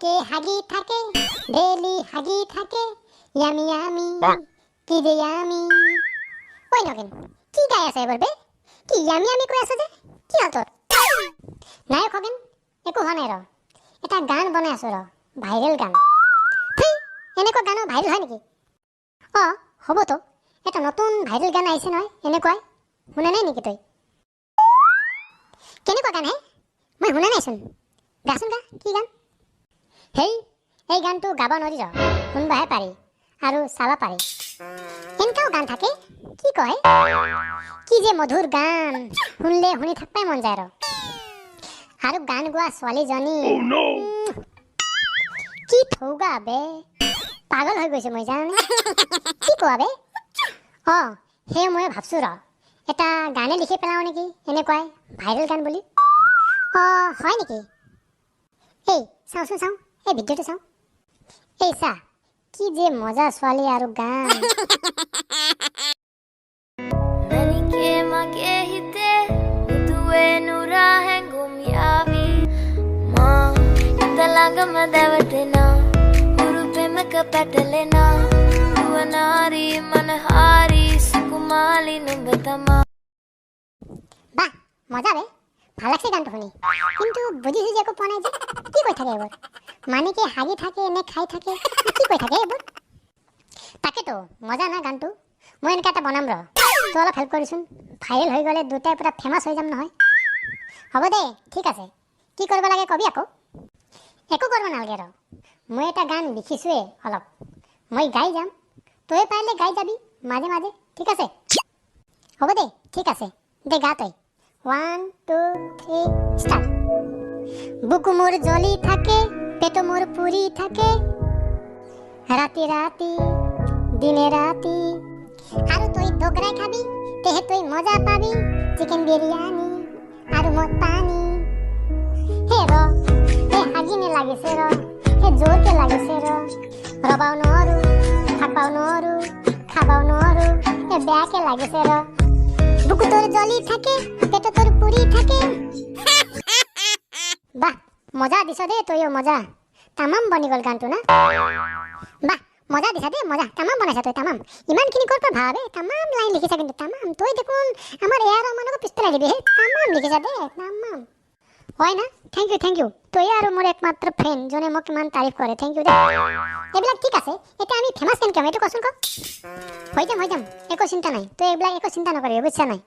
মানিকে হাগি থাকে ডেইলি হাগি থাকে yummy yummy কি যে ইয়ামি ওই নগেন কি গাই আছে এবার বে কি ইয়ামি ইয়ামি কই আছে যে কি হল তোর নাই খগেন একো হোৱা নাই ৰ এটা গান বনাই আছো ৰ ভাইৰেল গান এনেকুৱা গানো ভাইৰেল হয় নেকি হ'ব তো এটা নতুন ভাইৰেল গান আহিছে নহয় এনেকুৱাই শুনা নাই নেকি তই কেনেকুৱা গান হে মই শুনা নাইচোন গাচোন গা কি গান হেই এই গানটো গাব নোৱাৰি ৰ শুনবাহে পাৰি আৰু চাব পাৰি এনেকাও গান থাকে কি কয় কি যে মধুৰ গান শুনলে শুনি থাকবাই মন যায় ৰ আৰু গান গোৱা ছোৱালীজনী কি থৌগা বে পাগল হৈ গৈছে মই জানানে কি কোৱা বে সেই মই ভাবছো ৰ এটা গানে লিখি পেলাও নেকি এনেকুৱাই ভাইৰেল গান বুলি হয় নেকি এই চাওচোন চাওঁ এই ভিডিঅ'টো চাওঁ এই চা কি যে মজা ছোৱালী আৰু গান ನನಗೆ ಮಗೆ ಹಿತೆ ಉದುವೆ ನೂರ ಹೆಂಗುಮಿಯಾವಿ ಮಾ ಇಂದಲಾಗ ಮದವಟೆನ ಉರುಪೆ ಮಕ ಪಟಲೆನ ಯುವನಾರಿ ಮನಹಾರಿ ಸುಕುಮಾಲಿ ನುಂಗತಮ বাহ মজা বে ভাল লাগছে গানটো শুনি কিন্তু বুজিছো যে একো পোৱা নাই যে কি কৈ থাকে এইবোৰ মানিকে হাগি থাকে নে খাই থাকে কি কৈ থাকে এইবোৰ তাকেতো মজা না গানটো মই এনেকৈ এটা বনাম ৰ তই অলপ হেল্প কৰিছোন ভাইৰেল হৈ গ'লে দুটাই পুৰা ফেমাছ হৈ যাম নহয় হ'ব দে ঠিক আছে কি কৰিব লাগে কবি আকৌ একো কৰিব নালাগে ৰ মই এটা গান লিখিছোৱে অলপ মই গাই যাম তই পাৰিলে গাই যাবি মাজে মাজে ঠিক আছে হ'ব দে ঠিক আছে দে গা তই 1 2 3 স্টার্ট বুকু মোর জ্বলি থাকে পেট মোর পুরি থাকে রাতি রাতি দিনে রাতি আৰু তই দগৰাই খাবি তেহে তই মজা পাবি চিকেন বিৰিয়ানি আৰু মদ পানী হে ৰ হে হাগিনে লাগিছে ৰ হে জোৰকে লাগিছে ৰ ৰবাও নোৱাৰো থাকবাও নোৱাৰো খাবাও নোৱাৰো হে বেয়াকে লাগিছে ৰ বুকু তোর জ্বলি থাকে পেট তোর পুরি থাকে বাহ মজা দিছ দে তইও মজা তামাম বনি গল গানটো না বাহ মজা দিছ দে মজা তামাম বনাইছ তই তামাম ইমানখিনি কৰ পৰা ভাবে তামাম লাইন লিখিছা কিন্তু তামাম তই দেখোন আমাৰ এয়াৰ মানুহক পিছপেলাই দিবি হে তামাম লিখিছা দে তামাম হয় না থ্যাংক ইউ তই আৰু মোৰ একমাত্ৰ ফ্ৰেণ্ড জনে মোক ইমান তাৰিফ কৰে থ্যাংক ইউ দে এইবিলাক ঠিক আছে এতিয়া আমি ফেমাছ কেনেকৈ হ'ম এইটো কচোন ক হৈ যাম একো চিন্তা নাই তই এইবিলাক একো চিন্তা নকৰিবি বুজিছা নাই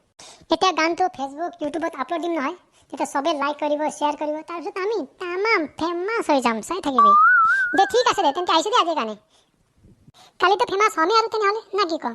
এতিয়া গানটো ফেচবুক ইউটিউবত আপলোড দিম নহয় তেতিয়া চবে লাইক কৰিব শ্বেয়াৰ কৰিব তাৰপিছত আমি তামাম ফেমাছ হৈ যাম চাই থাকিবি দে ঠিক আছে দে তেন্তে আহিছে দে আজি গানে কালিতো ফেমাছ হ'মেই আৰু তেনেহ'লে না কি ক